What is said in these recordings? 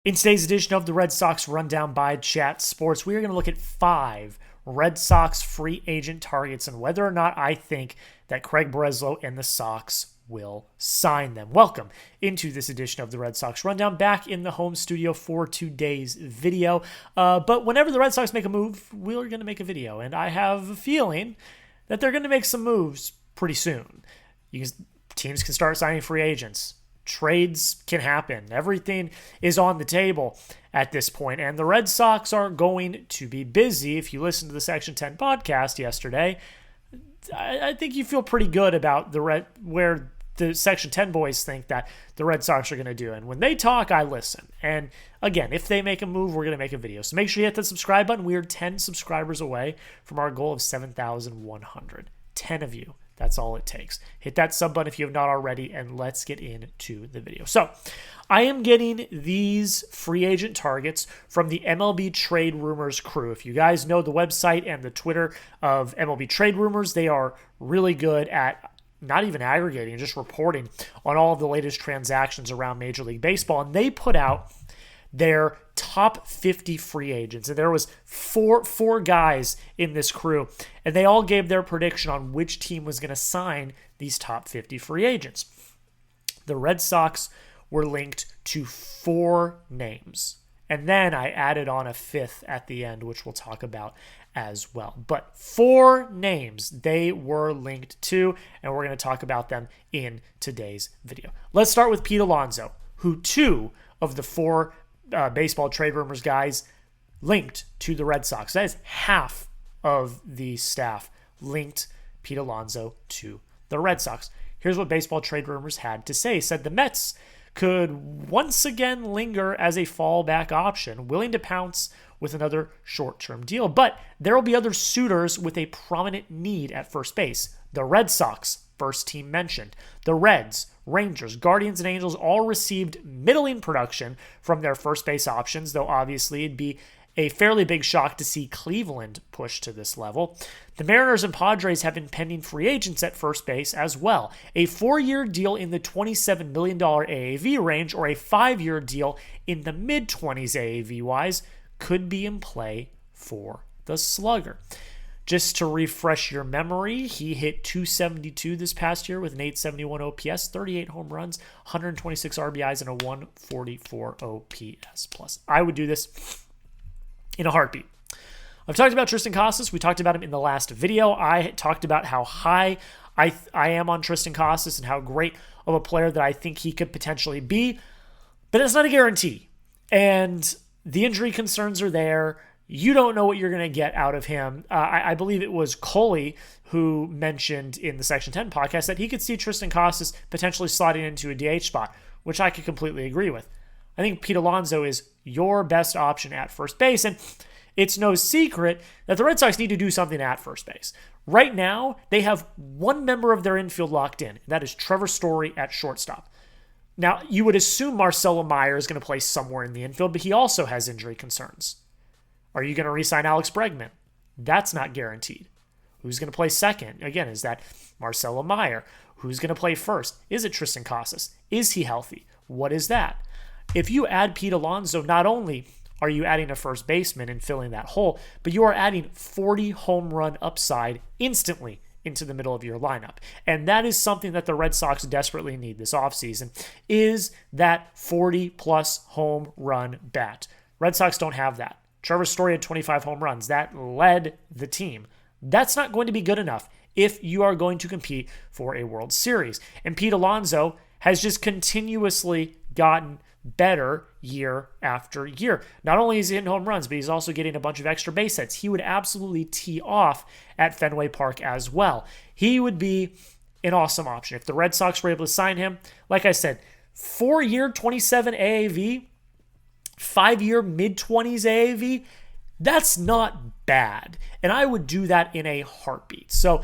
In today's edition of the Red Sox Rundown by Chat Sports, we are going to look at 5 Red Sox free agent targets and whether or not I think that Craig Breslow and the Sox will sign them. Welcome into this edition of the Red Sox Rundown, back in the home studio for today's video. But whenever the Red Sox make a move, we're going to make a video, and I have a feeling that they're going to make some moves pretty soon. Teams can start signing free agents. Trades can happen. Everything is on the table at this point, and the Red Sox are going to be busy. If you listened to the Section 10 podcast yesterday, I think you feel pretty good about where the Section 10 boys think that the Red Sox are going to do. And when they talk, I listen. And again, if they make a move, we're going to make a video. So make sure you hit that subscribe button. We are 10 subscribers away from our goal of 7,100. 10 of you. That's all it takes. Hit that sub button if you have not already, and let's get into the video. So, I am getting these free agent targets from the MLB Trade Rumors crew. If you guys know the website and the Twitter of MLB Trade Rumors, they are really good at not even aggregating, just reporting on all of the latest transactions around Major League Baseball. And they put out their top 50 free agents. And there was four guys in this crew, and they all gave their prediction on which team was going to sign these top 50 free agents. The Red Sox were linked to 4 names. And then I added on a 5th at the end, which we'll talk about as well. But 4 names they were linked to, and we're going to talk about them in today's video. Let's start with Pete Alonso, who 2 of the 4 baseball trade rumors guys linked to the Red Sox. That is half of the staff linked Pete Alonso to the Red Sox. Here's what baseball trade rumors had to say. It said the Mets could once again linger as a fallback option, willing to pounce with another short-term deal. But there will be other suitors with a prominent need at first base. The Red Sox, first team mentioned. The Reds, Rangers, Guardians, and Angels all received middling production from their first base options, though obviously it'd be a fairly big shock to see Cleveland push to this level. The Mariners and Padres have impending free agents at first base as well. A 4-year deal in the $27 million AAV range or a 5-year deal in the mid-20s AAV-wise could be in play for the slugger. Just to refresh your memory, he hit .272 this past year with an .871 OPS, 38 home runs, 126 RBIs, and a 144 OPS plus. I would do this in a heartbeat. I've talked about Tristan Casas. We talked about him in the last video. I talked about how high I am on Tristan Casas and how great of a player that I think he could potentially be, but it's not a guarantee. And the injury concerns are there. You don't know what you're going to get out of him. I believe it was Coley who mentioned in the Section 10 podcast that he could see Tristan Casas potentially sliding into a DH spot, which I could completely agree with. I think Pete Alonso is your best option at first base, and it's no secret that the Red Sox need to do something at first base. Right now, they have one member of their infield locked in, and that is Trevor Story at shortstop. Now, you would assume Marcelo Meyer is going to play somewhere in the infield, but he also has injury concerns. Are you going to re-sign Alex Bregman? That's not guaranteed. Who's going to play second? Again, is that Marcelo Meyer? Who's going to play first? Is it Tristan Casas? Is he healthy? What is that? If you add Pete Alonso, not only are you adding a first baseman and filling that hole, but you are adding 40 home run upside instantly into the middle of your lineup. And that is something that the Red Sox desperately need this offseason, is that 40-plus home run bat. Red Sox don't have that. Trevor Story had 25 home runs. That led the team. That's not going to be good enough if you are going to compete for a World Series. And Pete Alonso has just continuously gotten better year after year. Not only is he hitting home runs, but he's also getting a bunch of extra base hits. He would absolutely tee off at Fenway Park as well. He would be an awesome option. If the Red Sox were able to sign him, like I said, 4-year, 27 AAV, 5-year mid-20s AAV, that's not bad. And I would do that in a heartbeat. So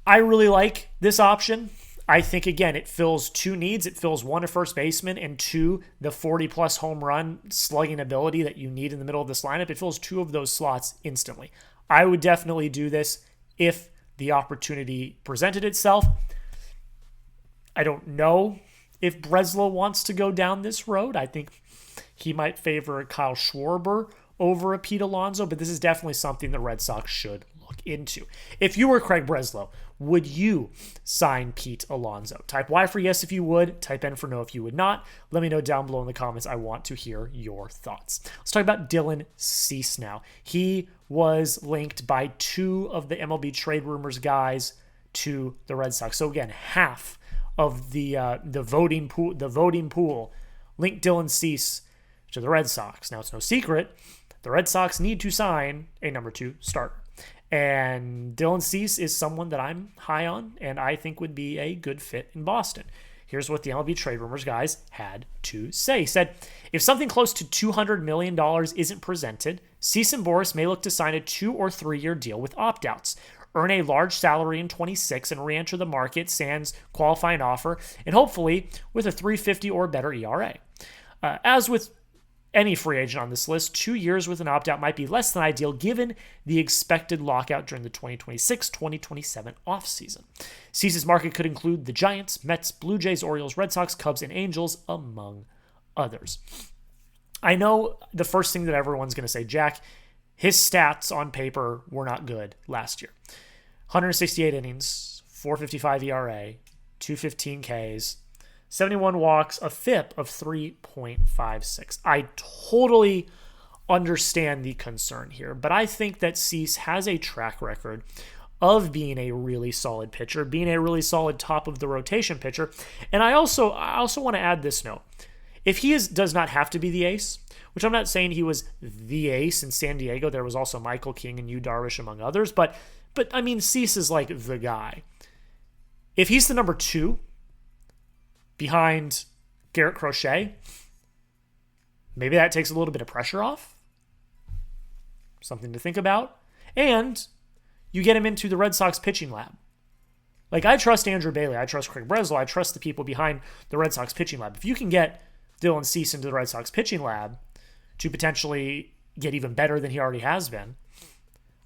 I really like this option. I think, again, it fills 2 needs. It fills 1, a first baseman, and 2, the 40-plus home run slugging ability that you need in the middle of this lineup. It fills 2 of those slots instantly. I would definitely do this if the opportunity presented itself. I don't know if Breslow wants to go down this road. I think he might favor Kyle Schwarber over a Pete Alonso, but this is definitely something the Red Sox should look into. If you were Craig Breslow, would you sign Pete Alonso? Type Y for yes if you would, type N for no if you would not. Let me know down below in the comments. I want to hear your thoughts. Let's talk about Dylan Cease now. He was linked by 2 of the MLB Trade Rumors guys to the Red Sox. So again, half of the voting pool linked Dylan Cease to the Red Sox. Now, it's no secret the Red Sox need to sign a number 2 starter. And Dylan Cease is someone that I'm high on and I think would be a good fit in Boston. Here's what the MLB Trade Rumors guys had to say. He said, if something close to $200 million isn't presented, Cease and Boris may look to sign a 2 or 3 year deal with opt-outs, earn a large salary in 26 and re-enter the market sans qualifying offer, and hopefully with a 3.50 or better ERA. As with any free agent on this list, 2 years with an opt-out might be less than ideal given the expected lockout during the 2026-2027 offseason. Cease's market could include the Giants, Mets, Blue Jays, Orioles, Red Sox, Cubs, and Angels, among others. I know the first thing that everyone's going to say, Jack, his stats on paper were not good last year. 168 innings, 4.55 ERA, 215 Ks, 71 walks, a FIP of 3.56. I totally understand the concern here, but I think that Cease has a track record of being a really solid pitcher, being a really solid top of the rotation pitcher. And I also want to add this note. If he does not have to be the ace, which I'm not saying he was the ace in San Diego, there was also Michael King and Yu Darvish among others, but I mean, Cease is like the guy. If he's the number 2 behind Garrett Crochet, maybe that takes a little bit of pressure off. Something to think about. And you get him into the Red Sox pitching lab. Like, I trust Andrew Bailey. I trust Craig Breslow. I trust the people behind the Red Sox pitching lab. If you can get Dylan Cease into the Red Sox pitching lab to potentially get even better than he already has been,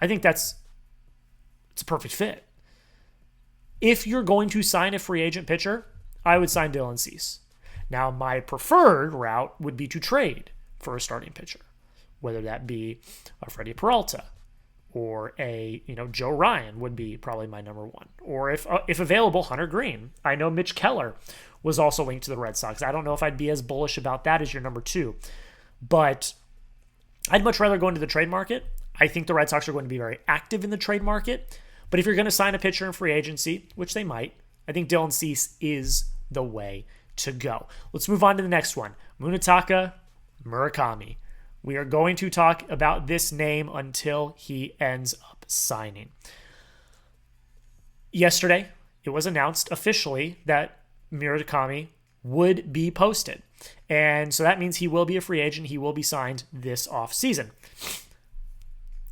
I think it's a perfect fit. If you're going to sign a free agent pitcher, I would sign Dylan Cease. Now, my preferred route would be to trade for a starting pitcher, whether that be a Freddie Peralta or a Joe Ryan would be probably my number 1. Or if available, Hunter Green. I know Mitch Keller was also linked to the Red Sox. I don't know if I'd be as bullish about that as your number 2, but I'd much rather go into the trade market. I think the Red Sox are going to be very active in the trade market, but if you're going to sign a pitcher in free agency, which they might, I think Dylan Cease is the way to go. Let's move on to the next one. Munetaka Murakami. We are going to talk about this name until he ends up signing. Yesterday, it was announced officially that Murakami would be posted. And so that means he will be a free agent. He will be signed this offseason.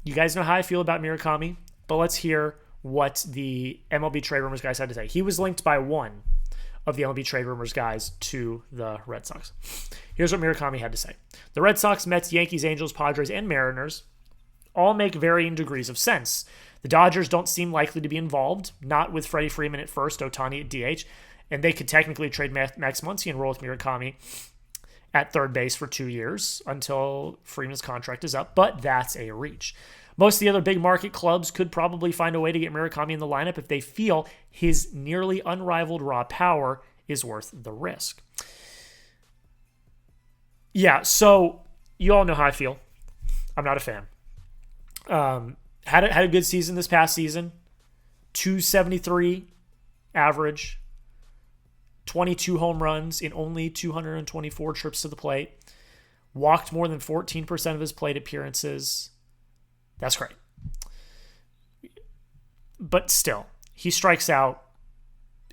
You guys know how I feel about Murakami, but let's hear what the MLB Trade Rumors guys had to say. He was linked by 1 of the MLB Trade Rumors guys to the Red Sox. Here's what Murakami had to say. The Red Sox, Mets, Yankees, Angels, Padres, and Mariners all make varying degrees of sense. The Dodgers don't seem likely to be involved, not with Freddie Freeman at first, Ohtani at DH, and they could technically trade Max Muncy and roll with Murakami at third base for 2 years until Freeman's contract is up, but that's a reach. Most of the other big market clubs could probably find a way to get Murakami in the lineup if they feel his nearly unrivaled raw power is worth the risk. Yeah, so you all know how I feel. I'm not a fan. Had a good season this past season. 273 average. 22 home runs in only 224 trips to the plate. Walked more than 14% of his plate appearances. That's great. But still, he strikes out,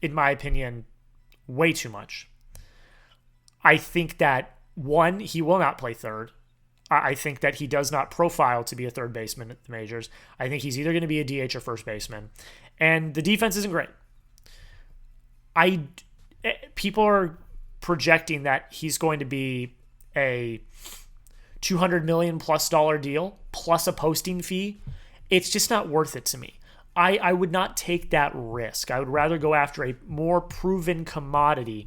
in my opinion, way too much. I think that, 1, he will not play third. I think that he does not profile to be a third baseman at the majors. I think he's either going to be a DH or first baseman. And the defense isn't great. People are projecting that he's going to be a $200 million plus deal plus a posting fee. It's just not worth it to me. I would not take that risk. I would rather go after a more proven commodity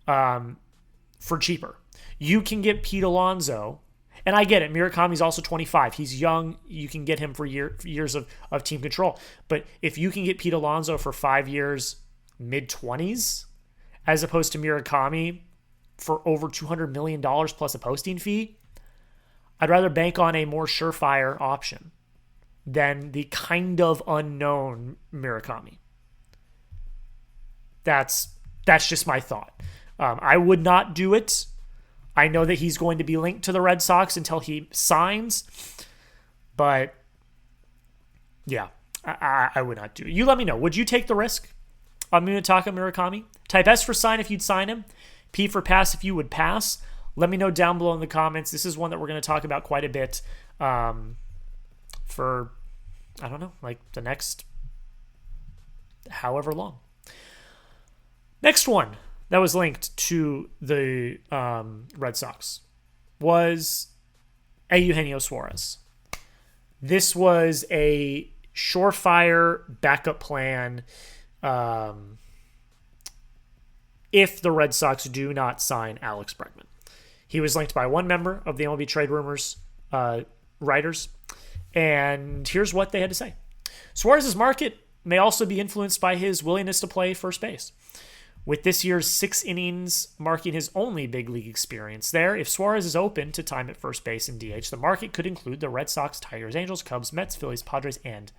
for cheaper. You can get Pete Alonso, and I get it. Murakami's also 25. He's young. You can get him for years of team control. But if you can get Pete Alonso for 5 years, mid-20s, as opposed to Murakami for over $200 million plus a posting fee, I'd rather bank on a more surefire option than the kind of unknown Murakami. That's just my thought. I would not do it. I know that he's going to be linked to the Red Sox until he signs, but yeah, I would not do it. You let me know. Would you take the risk on Munetaka Murakami? Type S for sign if you'd sign him. P for pass if you would pass. Let me know down below in the comments. This is one that we're going to talk about quite a bit for, I don't know, like the next however long. Next one that was linked to the Red Sox was a Eugenio Suarez. This was a surefire backup plan if the Red Sox do not sign Alex Bregman. He was linked by one member of the MLB Trade Rumors writers, and here's what they had to say. Suarez's market may also be influenced by his willingness to play first base. With this year's 6 innings marking his only big league experience there, if Suarez is open to time at first base and DH, the market could include the Red Sox, Tigers, Angels, Cubs, Mets, Phillies, Padres, and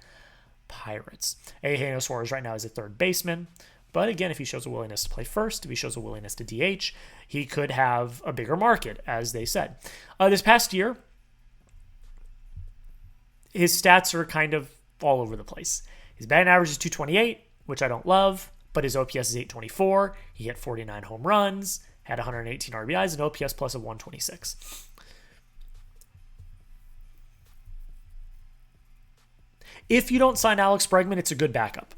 Pirates. Eugenio Suarez right now is a third baseman, but again, if he shows a willingness to play first, if he shows a willingness to DH, he could have a bigger market, as they said. This past year, his stats are kind of all over the place. His batting average is 228, which I don't love, but his OPS is 824. He hit 49 home runs, had 118 RBIs, and OPS plus of 126. If you don't sign Alex Bregman, it's a good backup.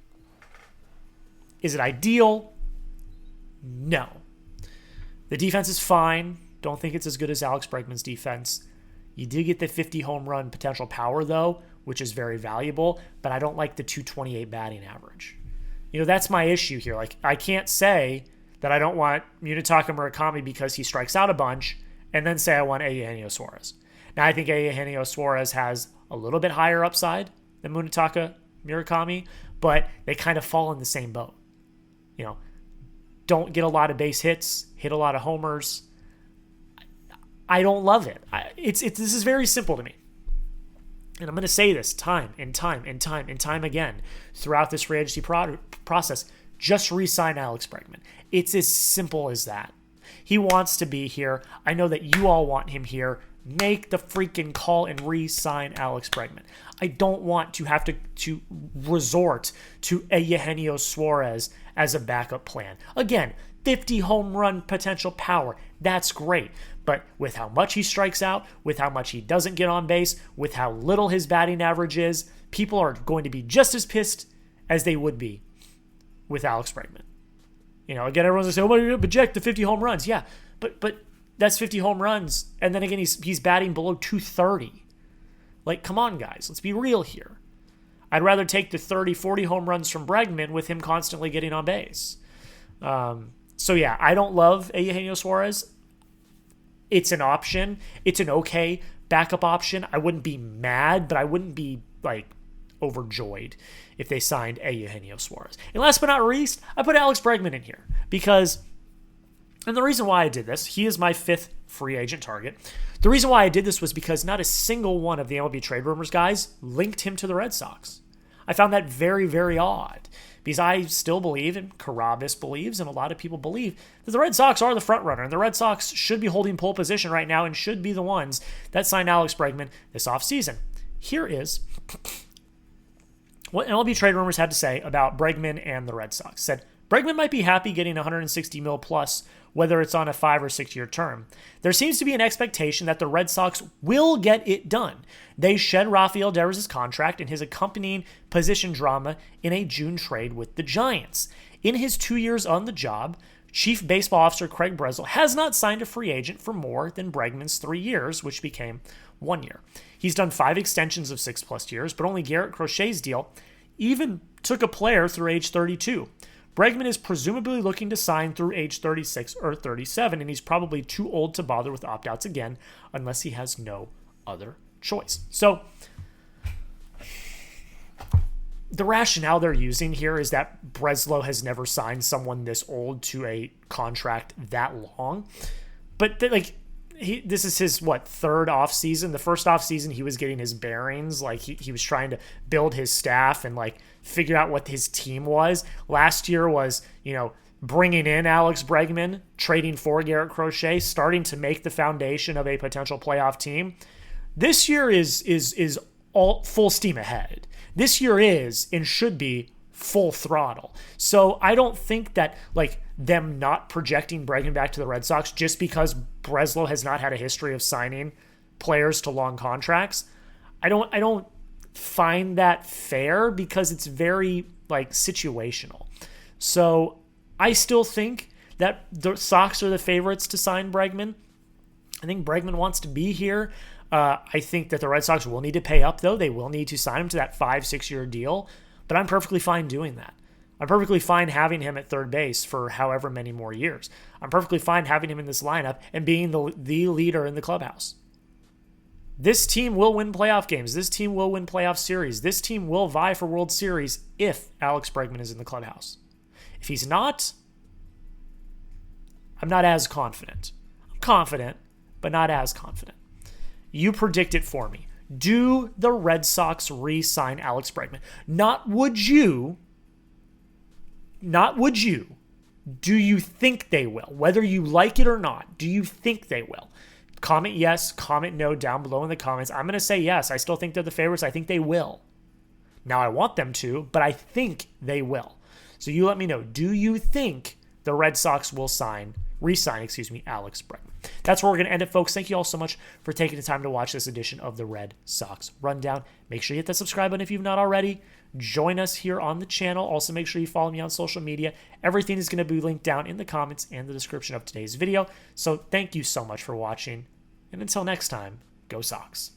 Is it ideal? No. The defense is fine. Don't think it's as good as Alex Bregman's defense. You do get the 50 home run potential power, though, which is very valuable, but I don't like the 228 batting average. You know, that's my issue here. Like, I can't say that I don't want Munetaka Murakami because he strikes out a bunch and then say I want Eugenio Suarez. Now, I think Eugenio Suarez has a little bit higher upside than Munetaka Murakami, but they kind of fall in the same boat. You know, don't get a lot of base hits, hit a lot of homers. I don't love it. This is very simple to me. And I'm going to say this time and time again throughout this free agency process. Just re-sign Alex Bregman. It's as simple as that. He wants to be here. I know that you all want him here. Make the freaking call and re-sign Alex Bregman. I don't want to have to resort to a Eugenio Suarez as a backup plan. Again, 50 home run potential power. That's great. But with how much he strikes out, with how much he doesn't get on base, with how little his batting average is, people are going to be just as pissed as they would be with Alex Bregman. You know, again, everyone's going to say, oh, you're going to project the 50 home runs. Yeah, but that's 50 home runs. And then again, he's batting below 230. Like, come on, guys. Let's be real here. I'd rather take the 30, 40 home runs from Bregman with him constantly getting on base. So, yeah, I don't love Eugenio Suarez. It's an option. It's an okay backup option. I wouldn't be mad, but I wouldn't be, like, overjoyed if they signed a Eugenio Suarez. And last but not least, I put Alex Bregman in here because, and the reason why I did this, he is my 5th free agent target. The reason why I did this was because not a single one of the MLB Trade Rumors guys linked him to the Red Sox. I found that very, very odd because I still believe, and Carabas believes, and a lot of people believe, that the Red Sox are the front runner, and the Red Sox should be holding pole position right now and should be the ones that signed Alex Bregman this offseason. Here is what MLB Trade Rumors had to say about Bregman and the Red Sox. Said, Bregman might be happy getting $160 million plus, whether it's on a 5 or 6 year term. There seems to be an expectation that the Red Sox will get it done. They shed Rafael Devers' contract and his accompanying position drama in a June trade with the Giants. In his 2 years on the job, Chief Baseball Officer Craig Breslow has not signed a free agent for more than Bregman's 3 years, which became 1 year. He's done 5 extensions of 6+ years, but only Garrett Crochet's deal even took a player through age 32. Bregman is presumably looking to sign through age 36 or 37, and he's probably too old to bother with opt-outs again unless he has no other choice. So the rationale they're using here is that Breslow has never signed someone this old to a contract that long. But this is his, third offseason? The first offseason, he was getting his bearings. Like, he was trying to build his staff and, figure out what his team was. Last year was, bringing in Alex Bregman, trading for Garrett Crochet, starting to make the foundation of a potential playoff team. This year is all full steam ahead. This year is and should be full throttle. So I don't think that, them not projecting Bregman back to the Red Sox just because Breslow has not had a history of signing players to long contracts, I don't find that fair because it's very situational. So I still think that the Sox are the favorites to sign Bregman. I think Bregman wants to be here. I think that the Red Sox will need to pay up, though. They will need to sign him to that 5-6 year deal, but I'm perfectly fine doing that. I'm perfectly fine having him at third base for however many more years. I'm perfectly fine having him in this lineup and being the leader in the clubhouse. This team will win playoff games. This team will win playoff series. This team will vie for World Series if Alex Bregman is in the clubhouse. If he's not, I'm not as confident. I'm confident, but not as confident. You predict it for me. Do the Red Sox re-sign Alex Bregman? Not would you. Do you think they will? Whether you like it or not, do you think they will? Comment yes, comment no down below in the comments. I'm going to say yes. I still think they're the favorites. I think they will. Now, I want them to, but I think they will. So you let me know. Do you think the Red Sox will re-sign Alex Bregman? That's where we're going to end it, folks. Thank you all so much for taking the time to watch this edition of the Red Sox Rundown. Make sure you hit that subscribe button if you've not already. Join us here on the channel. Also, make sure you follow me on social media. Everything is going to be linked down in the comments and the description of today's video. So thank you so much for watching. And until next time, go Sox.